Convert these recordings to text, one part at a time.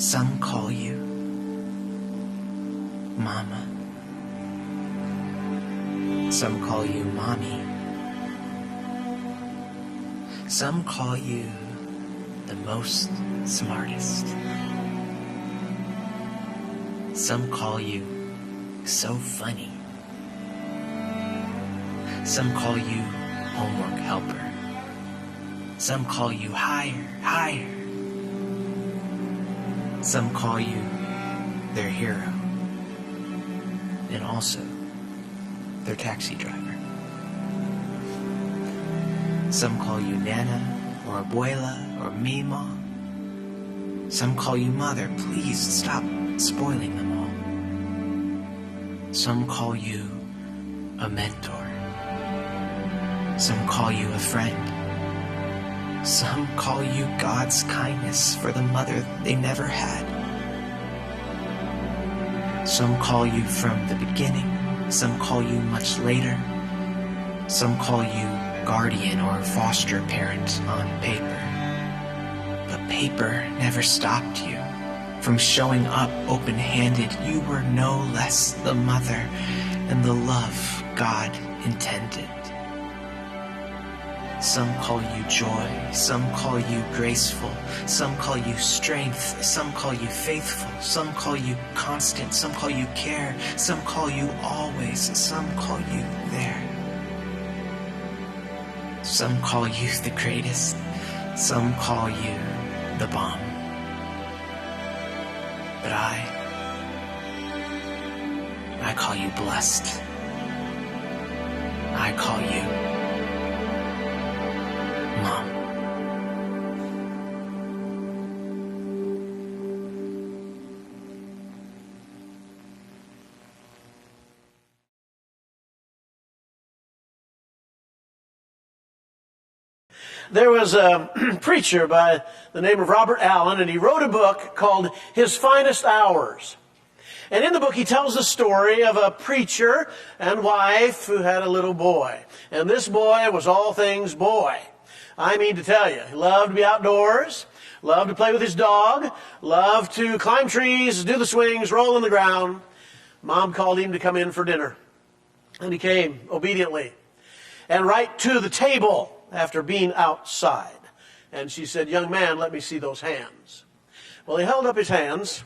Some call you Mama. Some call you Mommy. Some call you the most smartest. Some call you so funny. Some call you homework helper. Some call you higher. Some call you their hero. And also their taxi driver. Some call you Nana or Abuela or Mima. Some call you Mother. Please stop spoiling them all. Some call you a mentor. Some call you a friend. Some call you God's kindness for the mother they never had. Some call you from the beginning. Some call you much later. Some call you guardian or foster parent on paper. But paper never stopped you from showing up open-handed. You were no less the mother and the love God intended. Some call you joy, some call you graceful, some call you strength, some call you faithful, some call you constant, some call you care, some call you always, some call you there. Some call you the greatest, some call you the bomb. But I call you blessed. I call you Mom. There was a preacher by the name of Robert Allen, and he wrote a book called His Finest Hours. And in the book, he tells the story of a preacher and wife who had a little boy. And this boy was all things boy. I mean to tell you, he loved to be outdoors, loved to play with his dog, loved to climb trees, do the swings, roll on the ground. Mom called him to come in for dinner. And he came obediently. And right to the table after being outside. And she said, "Young man, let me see those hands." Well, he held up his hands,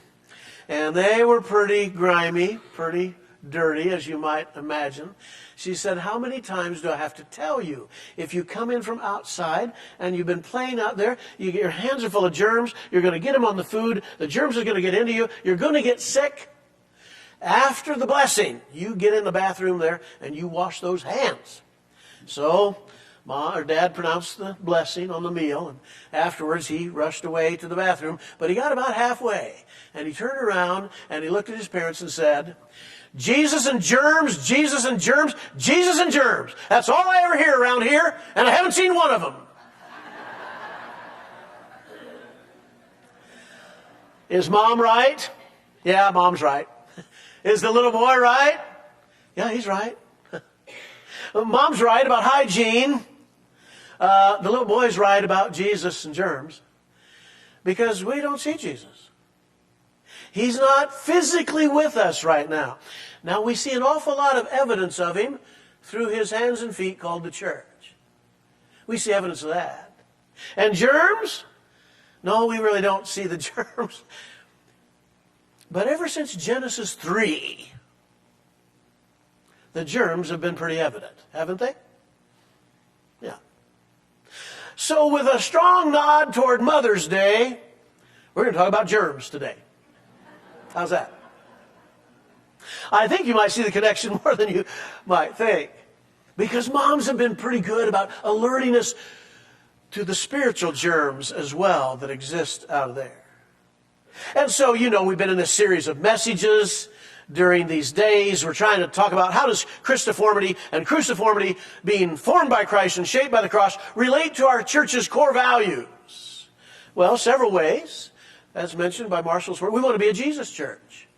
and they were pretty grimy, pretty dirty, as you might imagine. She said, "How many times do I have to tell you? If you come in from outside and you've been playing out there, your hands are full of germs, you're going to get them on the food, the germs are going to get into you, you're going to get sick. After the blessing, you get in the bathroom there and you wash those hands." So Mom or Dad pronounced the blessing on the meal, and afterwards he rushed away to the bathroom, but he got about halfway, and he turned around and he looked at his parents and said, "Jesus and germs, Jesus and germs, Jesus and germs. That's all I ever hear around here, and I haven't seen one of them." Is Mom right? Yeah, Mom's right. Is the little boy right? Yeah, he's right. Mom's right about hygiene. The little boy's right about Jesus and germs, because we don't see Jesus. He's not physically with us right now. Now, we see an awful lot of evidence of him through his hands and feet called the church. We see evidence of that. And germs? No, we really don't see the germs. But ever since Genesis 3, the germs have been pretty evident, haven't they? Yeah. So with a strong nod toward Mother's Day, we're going to talk about germs today. How's that? I think you might see the connection more than you might think. Because moms have been pretty good about alerting us to the spiritual germs as well that exist out there. And so, we've been in this series of messages during these days. We're trying to talk about how does Christoformity and Cruciformity, being formed by Christ and shaped by the cross, relate to our church's core values? Well, several ways. As mentioned by Marshall's word, we want to be a Jesus church.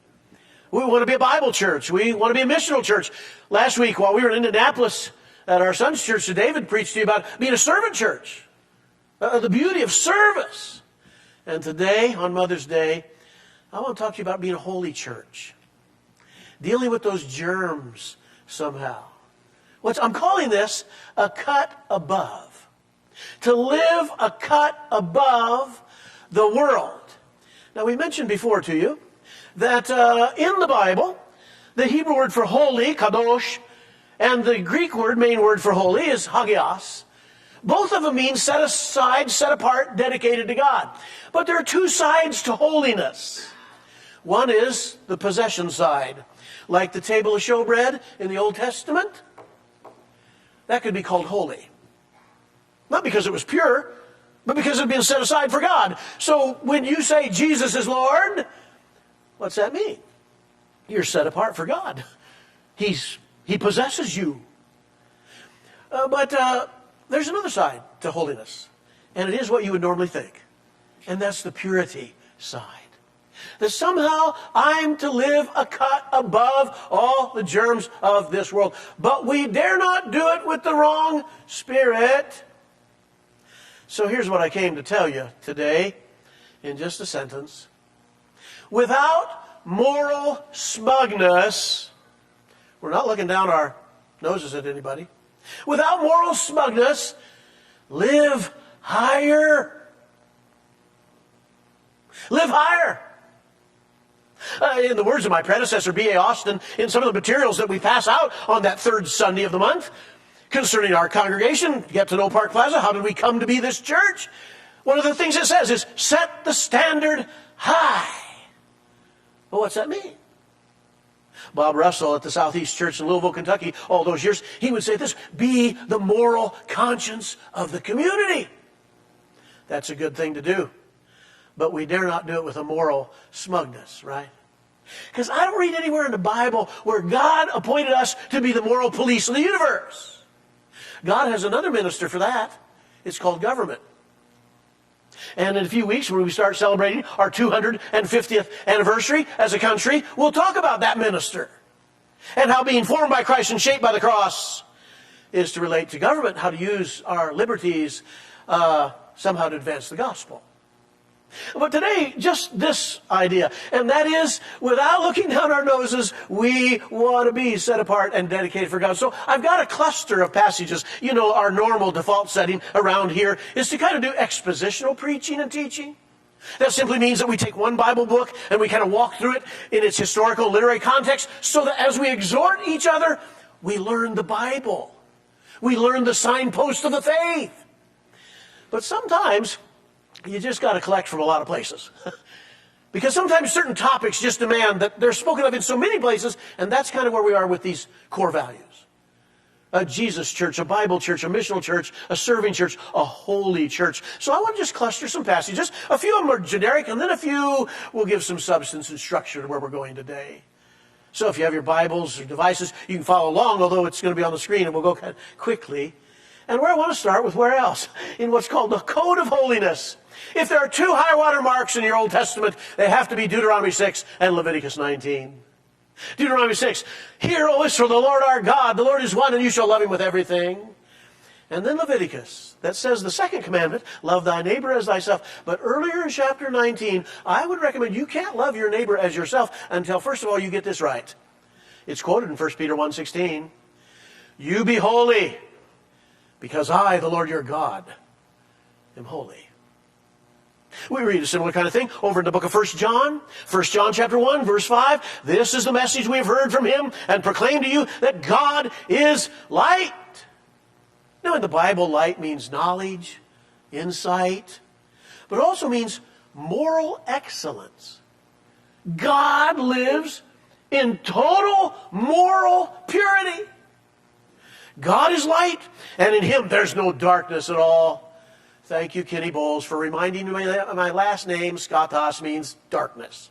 We want to be a Bible church. We want to be a missional church. Last week, while we were in Indianapolis at our son's church, David preached to you about being a servant church. The beauty of service. And today, on Mother's Day, I want to talk to you about being a holy church. Dealing with those germs somehow. I'm calling this a cut above. To live a cut above the world. Now, we mentioned before to you that in the Bible, the Hebrew word for holy, kadosh, and the Greek word, main word for holy, is hagios. Both of them mean set aside, set apart, dedicated to God. But there are two sides to holiness. One is the possession side, like the table of showbread in the Old Testament. That could be called holy. Not because it was pure, but because it had been set aside for God. So when you say Jesus is Lord, what's that mean? You're set apart for God. He possesses you. But there's another side to holiness. And it is what you would normally think. And that's the purity side. That somehow I'm to live a cut above all the germs of this world. But we dare not do it with the wrong spirit. So here's what I came to tell you today in just a sentence. Without moral smugness, we're not looking down our noses at anybody. Without moral smugness, live higher. Live higher. In the words of my predecessor, B.A. Austin, in some of the materials that we pass out on that third Sunday of the month, concerning our congregation, Get to Know Park Plaza, how did we come to be this church? One of the things it says is, set the standard high. Well, what's that mean? Bob Russell at the Southeast Church in Louisville, Kentucky, all those years, he would say this, be the moral conscience of the community. That's a good thing to do. But we dare not do it with a moral smugness, right? Because I don't read anywhere in the Bible where God appointed us to be the moral police of the universe. God has another minister for that. It's called government. And in a few weeks, when we start celebrating our 250th anniversary as a country, we'll talk about that minister. And how being formed by Christ and shaped by the cross is to relate to government, how to use our liberties somehow to advance the gospel. But today, just this idea, and that is, without looking down our noses, we want to be set apart and dedicated for God. So I've got a cluster of passages. You know, our normal default setting around here is to kind of do expositional preaching and teaching. That simply means that we take one Bible book and we kind of walk through it in its historical, literary context, so that as we exhort each other, we learn the Bible. We learn the signpost of the faith. But sometimes you just got to collect from a lot of places. Because sometimes certain topics just demand that they're spoken of in so many places, and that's kind of where we are with these core values. A Jesus church, a Bible church, a missional church, a serving church, a holy church. So I want to just cluster some passages. A few of them are generic, and then a few will give some substance and structure to where we're going today. So if you have your Bibles or devices, you can follow along, although it's going to be on the screen, and we'll go kind of quickly. And where I want to start with where else? In what's called the Code of Holiness. If there are two high water marks in your Old Testament, they have to be Deuteronomy 6 and Leviticus 19. Deuteronomy 6, hear, O Israel, the Lord our God, the Lord is one, and you shall love him with everything. And then Leviticus, that says the second commandment, love thy neighbor as thyself. But earlier in chapter 19, I would recommend you can't love your neighbor as yourself until, first of all, you get this right. It's quoted in 1 Peter 1:16. You be holy, because I, the Lord your God, am holy. We read a similar kind of thing over in the book of 1 John. 1 John chapter 1, verse 5. This is the message we have heard from him and proclaim to you, that God is light. Now in the Bible, light means knowledge, insight, but it also means moral excellence. God lives in total moral purity. God is light, and in him there's no darkness at all. Thank you, Kenny Bowles, for reminding me that my last name, Skatas, means darkness.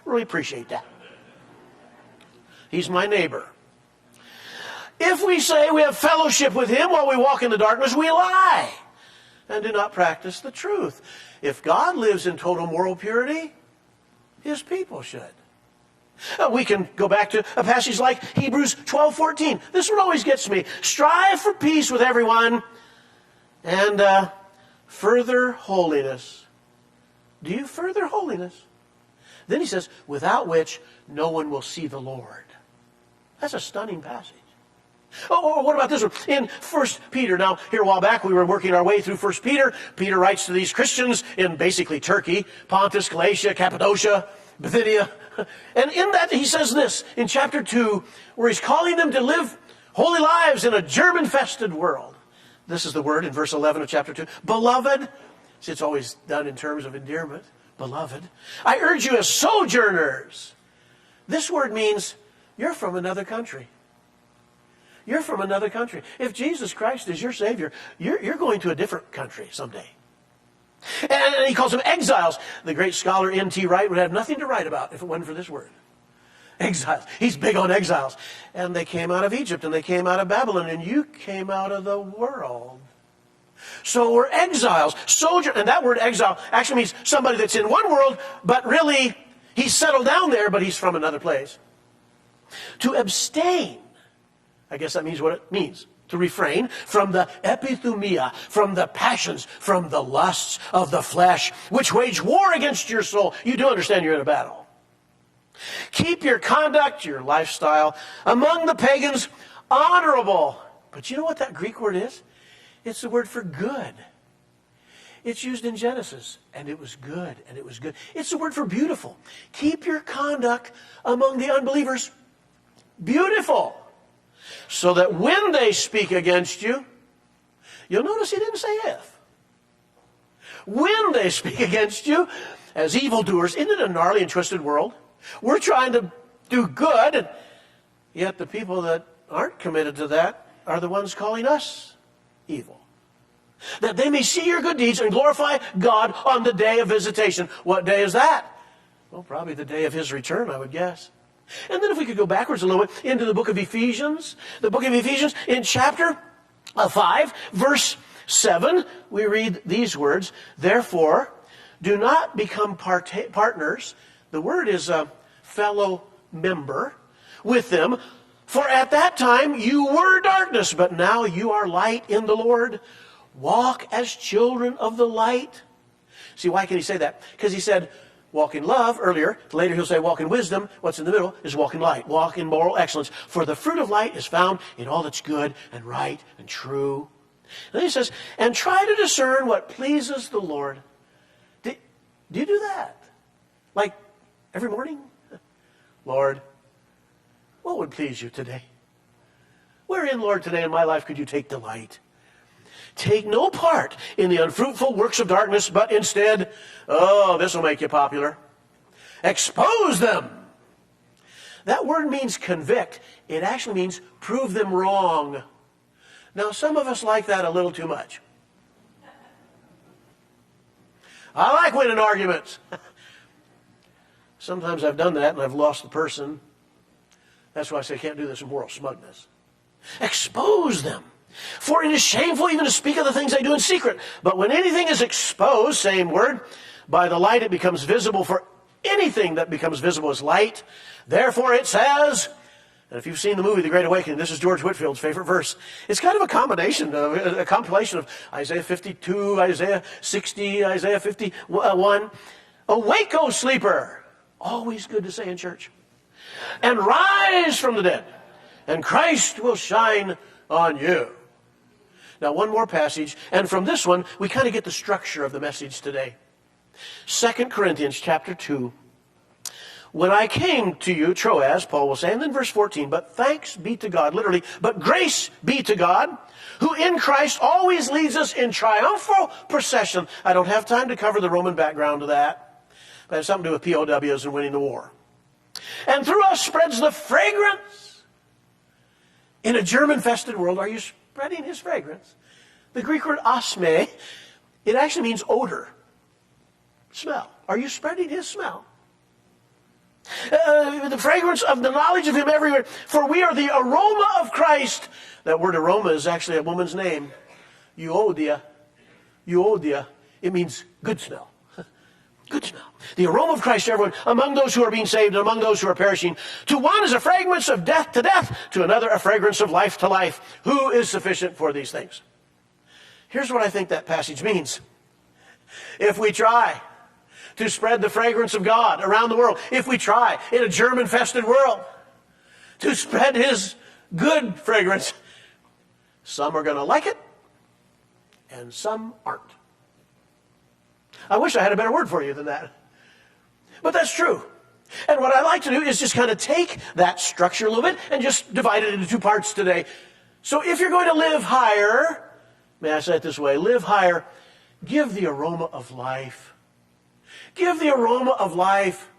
Really appreciate that. He's my neighbor. If we say we have fellowship with him while we walk in the darkness, we lie and do not practice the truth. If God lives in total moral purity, his people should. We can go back to a passage like Hebrews 12:14. This one always gets me. Strive for peace with everyone and further holiness. Do you further holiness? Then he says, without which no one will see the Lord. That's a stunning passage. Oh, what about this one? In 1 Peter. Now, here a while back, we were working our way through 1 Peter. Peter writes to these Christians in basically Turkey, Pontus, Galatia, Cappadocia, Bithynia. And in that, he says this in chapter 2, where he's calling them to live holy lives in a German-fested world. This is the word in verse 11 of chapter 2. Beloved, see, it's always done in terms of endearment. Beloved, I urge you as sojourners. This word means you're from another country. You're from another country. If Jesus Christ is your Savior, you're going to a different country someday. And he calls them exiles. The great scholar N.T. Wright would have nothing to write about if it wasn't for this word. Exiles. He's big on exiles. And they came out of Egypt, and they came out of Babylon, and you came out of the world. So we're exiles. And that word exile actually means somebody that's in one world, but really he's settled down there, but he's from another place. To abstain. I guess that means what it means. To refrain from the epithumia, from the passions, from the lusts of the flesh, which wage war against your soul. You do understand you're in a battle. Keep your conduct, your lifestyle, among the pagans honorable. But you know what that Greek word is? It's the word for good. It's used in Genesis, and it was good, and it was good. It's the word for beautiful. Keep your conduct among the unbelievers beautiful, so that when they speak against you, you'll notice he didn't say if. When they speak against you as evildoers, isn't it a gnarly and twisted world? We're trying to do good, and yet the people that aren't committed to that are the ones calling us evil. That they may see your good deeds and glorify God on the day of visitation. What day is that? Well, probably the day of his return, I would guess. And then if we could go backwards a little bit into the book of Ephesians. The book of Ephesians in chapter 5, verse 7, we read these words, therefore, do not become partners. The word is a fellow member with them. For at that time you were darkness, but now you are light in the Lord. Walk as children of the light. See, why can he say that? Because he said, walk in love earlier. Later he'll say walk in wisdom. What's in the middle is walk in light. Walk in moral excellence. For the fruit of light is found in all that's good and right and true. And then he says, and try to discern what pleases the Lord. Do you do that? Like every morning? Lord, what would please you today? Wherein, Lord, today in my life could you take delight? Take no part in the unfruitful works of darkness, but instead, this will make you popular. Expose them. That word means convict. It actually means prove them wrong. Now, some of us like that a little too much. I like winning arguments. Sometimes I've done that and I've lost the person. That's why I say I can't do this in moral smugness. Expose them. For it is shameful even to speak of the things they do in secret. But when anything is exposed, same word, by the light it becomes visible. For anything that becomes visible is light. Therefore it says, and if you've seen the movie The Great Awakening, this is George Whitfield's favorite verse. It's kind of a combination, a compilation of Isaiah 52, Isaiah 60, Isaiah 51. Awake, O sleeper. Always good to say in church. And rise from the dead, and Christ will shine on you. Now, one more passage, and from this one, we kind of get the structure of the message today. 2 Corinthians chapter 2. When I came to you, Troas, Paul will say, and then verse 14, but thanks be to God, literally, but grace be to God, who in Christ always leads us in triumphal procession. I don't have time to cover the Roman background of that, but it has something to do with POWs and winning the war. And through us spreads the fragrance. In a German-fested world, are you spreading his fragrance? The Greek word osme, it actually means odor, smell. Are you spreading his smell? The fragrance of the knowledge of him everywhere. For we are the aroma of Christ. That word aroma is actually a woman's name. Euodia. Euodia. It means good smell. Good smell. The aroma of Christ to everyone, among those who are being saved and among those who are perishing. To one is a fragrance of death to death, to another a fragrance of life to life. Who is sufficient for these things? Here's what I think that passage means. If we try to spread the fragrance of God around the world. If we try in a germ-infested world to spread his good fragrance, some are going to like it and some aren't. I wish I had a better word for you than that. But that's true. And what I like to do is just kind of take that structure a little bit and just divide it into two parts today. So if you're going to live higher, may I say it this way, live higher, give the aroma of life. Give the aroma of life.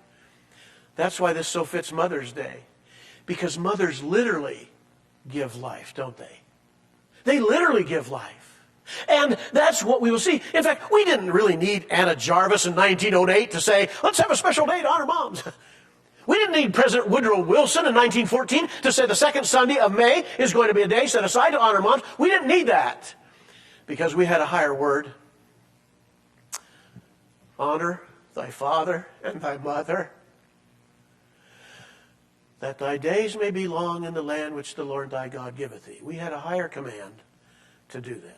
That's why this so fits Mother's Day. Because mothers literally give life, don't they? They literally give life. And that's what we will see. In fact, we didn't really need Anna Jarvis in 1908 to say, let's have a special day to honor moms. We didn't need President Woodrow Wilson in 1914 to say the second Sunday of May is going to be a day set aside to honor moms. We didn't need that because we had a higher word. Honor thy father and thy mother, that thy days may be long in the land which the Lord thy God giveth thee. We had a higher command to do this.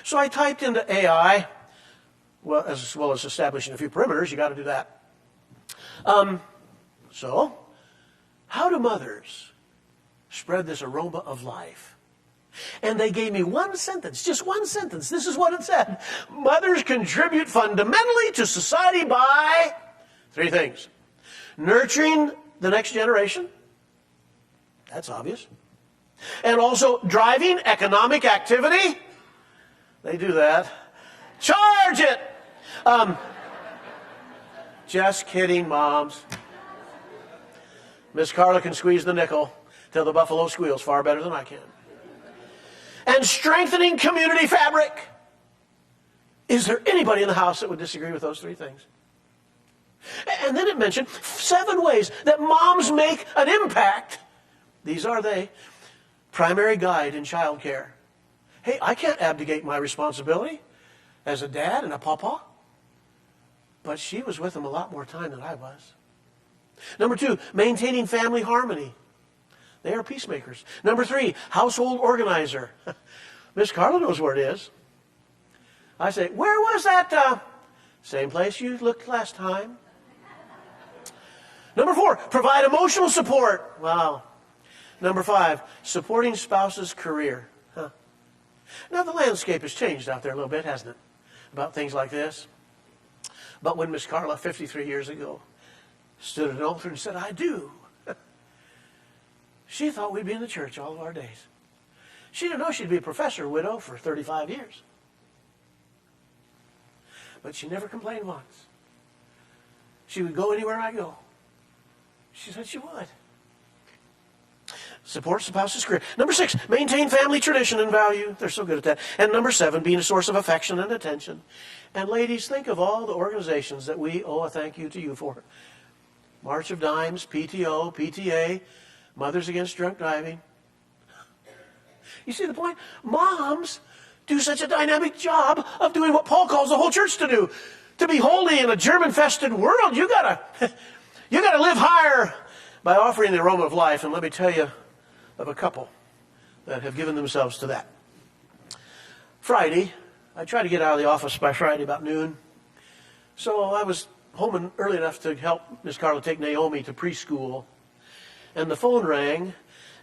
So I typed into AI, as well as establishing a few perimeters. You got to do that. So, how do mothers spread this aroma of life? And they gave me one sentence, just one sentence. This is what it said. Mothers contribute fundamentally to society by three things. Nurturing the next generation. That's obvious. And also driving economic activity. They do that. Charge it! Just kidding, moms. Miss Carla can squeeze the nickel till the buffalo squeals far better than I can. And strengthening community fabric. Is there anybody in the house that would disagree with those three things? And then it mentioned 7 ways that moms make an impact. These are they. Primary guide in child care. Hey, I can't abdicate my responsibility as a dad and a papa. But she was with them a lot more time than I was. Number 2, maintaining family harmony. They are peacemakers. Number 3, household organizer. Miss Carla knows where it is. I say, where was that? Same place you looked last time. Number 4, provide emotional support. Wow. Number 5, supporting spouse's career. Now the landscape has changed out there a little bit, hasn't it? About things like this. But when Miss Carla, 53 years ago, stood at an altar and said, I do, she thought we'd be in the church all of our days. She didn't know she'd be a professor widow for 35 years. But she never complained once. She would go anywhere I go. She said she would. Support spouse's career. Number 6, maintain family tradition and value. They're so good at that. And number 7, being a source of affection and attention. And ladies, think of all the organizations that we owe a thank you to you for. March of Dimes, PTO, PTA, Mothers Against Drunk Driving. You see the point? Moms do such a dynamic job of doing what Paul calls the whole church to do. To be holy in a germ-infested world, you gotta live higher by offering the aroma of life. And let me tell you of a couple that have given themselves to that. Friday, I tried to get out of the office by Friday about noon. So I was home early enough to help Miss Carla take Naomi to preschool. And the phone rang,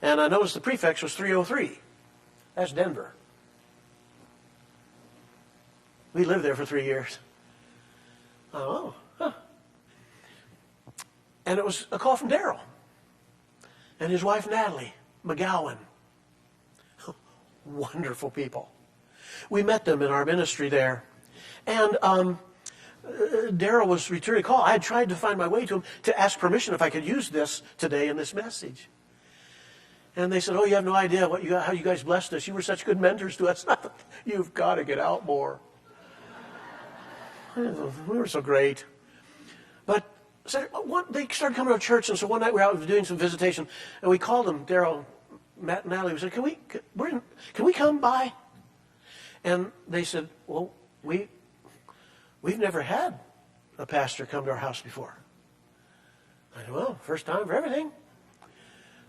and I noticed the prefix was 303. That's Denver. We lived there for 3 years. Oh, huh. And it was a call from Daryl and his wife Natalie McGowan. Wonderful people. We met them in our ministry there. And Daryl was returning a call. I had tried to find my way to him to ask permission if I could use this today in this message. And they said, oh, you have no idea how you guys blessed us. You were such good mentors to us. You've got to get out more. We were so great. But they started coming to church, and so one night we were out doing some visitation, and we called them, Daryl, Matt, and Natalie. We said, can we come by? And they said, well, we've never had a pastor come to our house before. I said, well, first time for everything.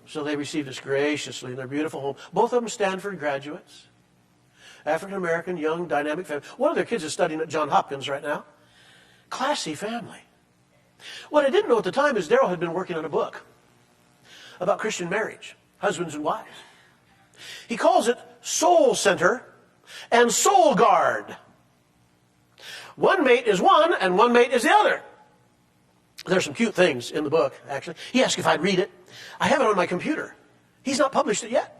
So they received us graciously in their beautiful home. Both of them Stanford graduates. African-American, young, dynamic family. One of their kids is studying at Johns Hopkins right now. Classy family. What I didn't know at the time is Daryl had been working on a book about Christian marriage, husbands and wives. He calls it Soul Center and Soul Guard. One mate is one and one mate is the other. There's some cute things in the book, actually. He asked if I'd read it. I have it on my computer. He's not published it yet.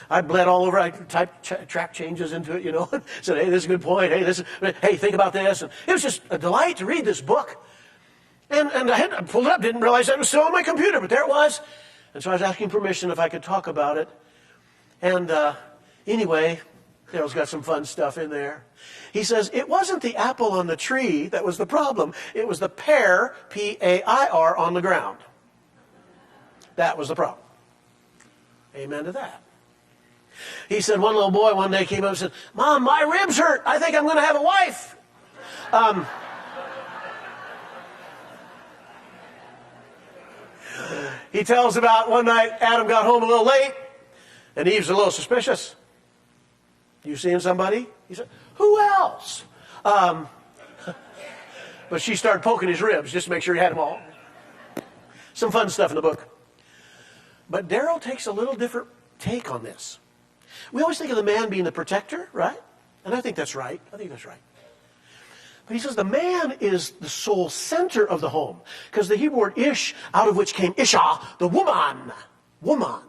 I bled all over. I typed track changes into it, said, hey, this is a good point. Hey, think about this. And it was just a delight to read this book. And I pulled it up, didn't realize that it was still on my computer, but there it was. And so I was asking permission if I could talk about it. And anyway, Daryl's got some fun stuff in there. He says, it wasn't the apple on the tree that was the problem. It was the pear, P-A-I-R, on the ground. That was the problem. Amen to that. He said one little boy one day came up and said, Mom, my ribs hurt. I think I'm going to have a wife. He tells about one night Adam got home a little late and Eve's a little suspicious. You seeing somebody? He said, who else? But she started poking his ribs just to make sure he had them all. Some fun stuff in the book. But Daryl takes a little different take on this. We always think of the man being the protector, right? And I think that's right. But he says the man is the sole center of the home. Because the Hebrew word ish, out of which came isha, the woman. Woman.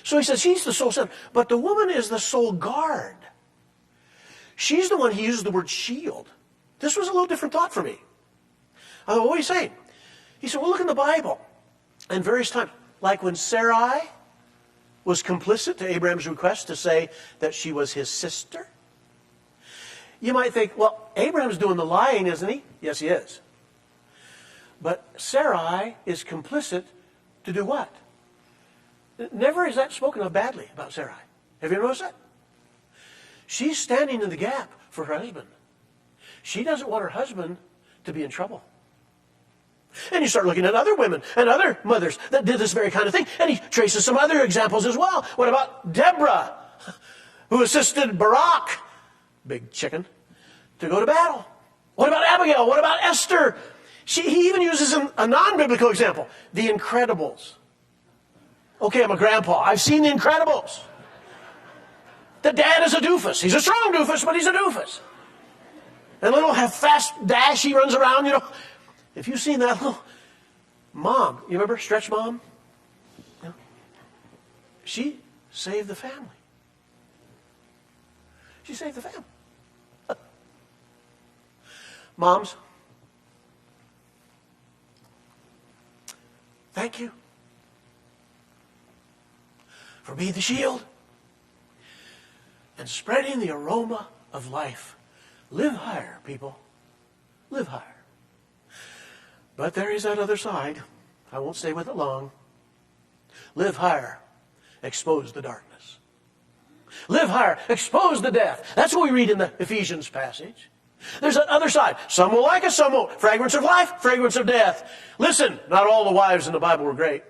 So he says she's the sole center. But the woman is the sole guard. She's the one, he uses the word shield. This was a little different thought for me. I thought, what are you saying? He said, well, look in the Bible. And various times. Like when Sarai was complicit to Abraham's request to say that she was his sister. You might think, well, Abraham's doing the lying, isn't he? Yes, he is. But Sarai is complicit to do what? Never is that spoken of badly about Sarai. Have you noticed that? She's standing in the gap for her husband. She doesn't want her husband to be in trouble. And you start looking at other women and other mothers that did this very kind of thing. And he traces some other examples as well. What about Deborah, who assisted Barak, big chicken, to go to battle? What about Abigail? What about Esther? He even uses a non-biblical example, The Incredibles. Okay, I'm a grandpa. I've seen The Incredibles. The dad is a doofus. He's a strong doofus, but he's a doofus. And little fast dash, he runs around, If you've seen that little mom, you remember Stretch Mom? Yeah. She saved the family. She saved the family. Moms, thank you for being the shield and spreading the aroma of life. Live higher, people. Live higher. But there is that other side. I won't stay with it long. Live higher. Expose the darkness. Live higher. Expose the death. That's what we read in the Ephesians passage. There's that other side. Some will like us, some won't. Fragrance of life, fragrance of death. Listen, not all the wives in the Bible were great.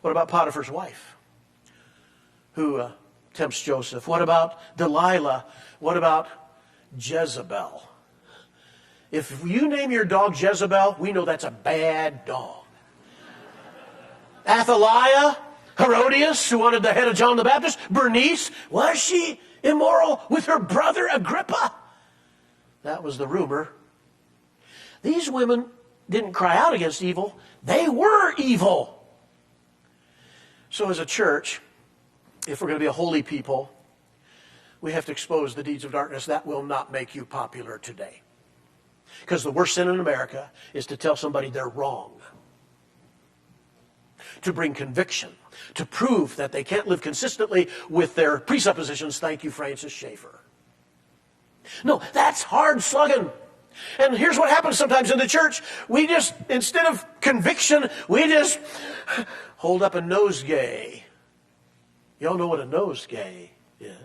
What about Potiphar's wife, who tempts Joseph? What about Delilah? What about Jezebel? If you name your dog Jezebel, we know that's a bad dog. Athaliah, Herodias, who wanted the head of John the Baptist, Bernice, was she immoral with her brother Agrippa? That was the rumor. These women didn't cry out against evil. They were evil. So as a church, if we're going to be a holy people, we have to expose the deeds of darkness. That will not make you popular today. Because the worst sin in America is to tell somebody they're wrong. To bring conviction. To prove that they can't live consistently with their presuppositions. Thank you, Francis Schaeffer. No, that's hard slugging. And here's what happens sometimes in the church. We just, instead of conviction, we just hold up a nosegay. Y'all know what a nosegay is.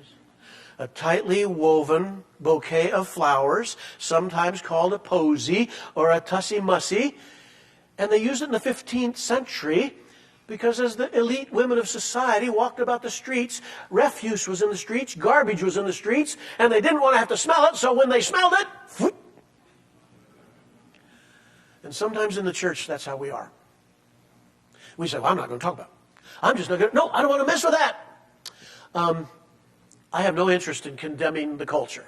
A tightly woven bouquet of flowers, sometimes called a posy or a tussy-mussy. And they used it in the 15th century because as the elite women of society walked about the streets, refuse was in the streets, garbage was in the streets, and they didn't want to have to smell it, so when they smelled it, whoop, And sometimes in the church, that's how we are. We say, well, I'm not going to talk about it. I'm just not going to, no, I don't want to mess with that. I have no interest in condemning the culture.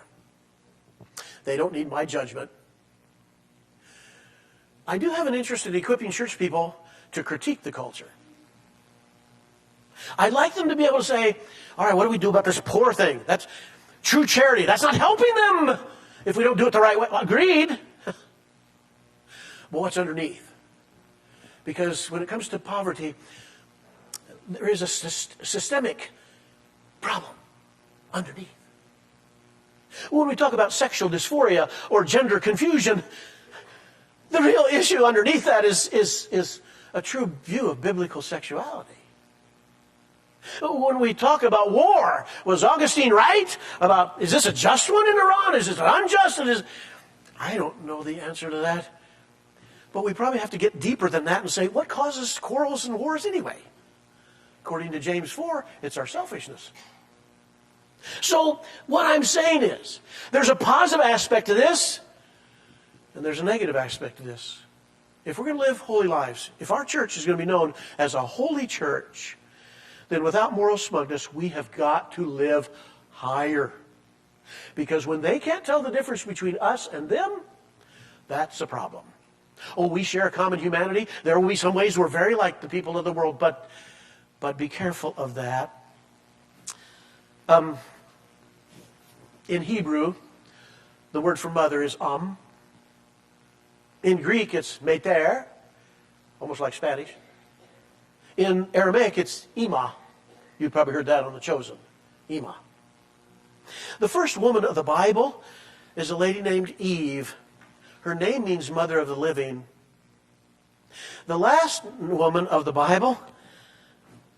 They don't need my judgment. I do have an interest in equipping church people to critique the culture. I'd like them to be able to say, all right, what do we do about this poor thing? That's true charity. That's not helping them if we don't do it the right way. Agreed. But what's underneath? Because when it comes to poverty, there is a systemic problem underneath. When we talk about sexual dysphoria or gender confusion, the real issue underneath that is a true view of biblical sexuality. When we talk about war, was Augustine right about, is this a just one in Iran? Is it unjust? I don't know the answer to that. But we probably have to get deeper than that and say, what causes quarrels and wars anyway? According to James 4, it's our selfishness. So what I'm saying is, there's a positive aspect to this, and there's a negative aspect to this. If we're going to live holy lives, if our church is going to be known as a holy church, then without moral smugness, we have got to live higher. Because when they can't tell the difference between us and them, that's a problem. Oh, we share a common humanity. There will be some ways we're very like the people of the world, but be careful of that. In Hebrew, the word for mother is In Greek, it's mater, almost like Spanish. In Aramaic, it's ima. You've probably heard that on The Chosen. Ima. The first woman of the Bible is a lady named Eve. Her name means mother of the living. The last woman of the Bible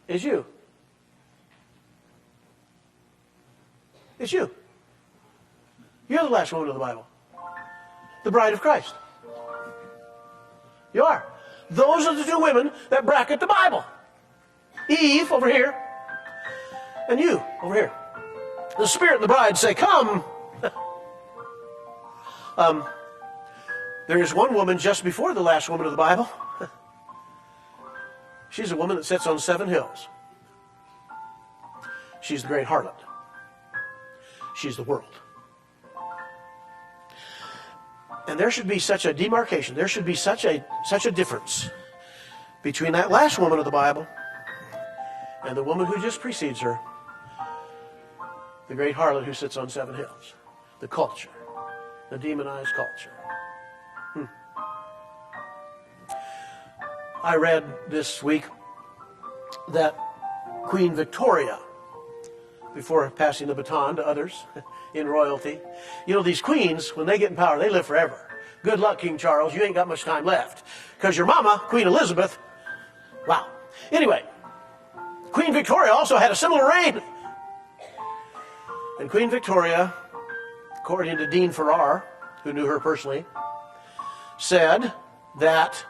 is you. It's you. You're the last woman of the Bible. The bride of Christ. You are. Those are the two women that bracket the Bible. Eve over here, and you over here. The Spirit and the bride say, come. There is one woman just before the last woman of the Bible. She's a woman that sits on 7 hills. She's the great harlot. She's the world. And there should be such a demarcation. There should be such a difference between that last woman of the Bible and the woman who just precedes her, the great harlot who sits on 7 hills. The culture, the demonized culture. I read this week that Queen Victoria, before passing the baton to others in royalty, you know, these queens, when they get in power, they live forever. Good luck, King Charles. You ain't got much time left. Because your mama, Queen Elizabeth, wow. Anyway, Queen Victoria also had a similar reign. And Queen Victoria, according to Dean Farrar, who knew her personally, said that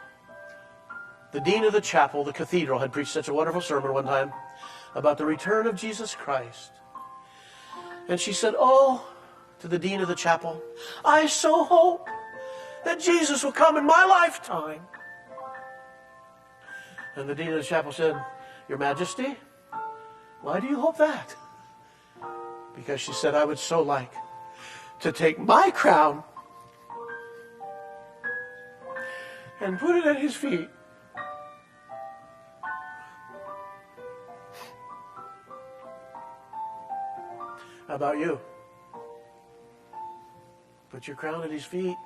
the dean of the chapel, the cathedral, had preached such a wonderful sermon one time about the return of Jesus Christ. And she said, oh, to the dean of the chapel, I so hope that Jesus will come in my lifetime. And the dean of the chapel said, Your Majesty, why do you hope that? Because she said, I would so like to take my crown and put it at his feet. How about you? Put your crown at his feet.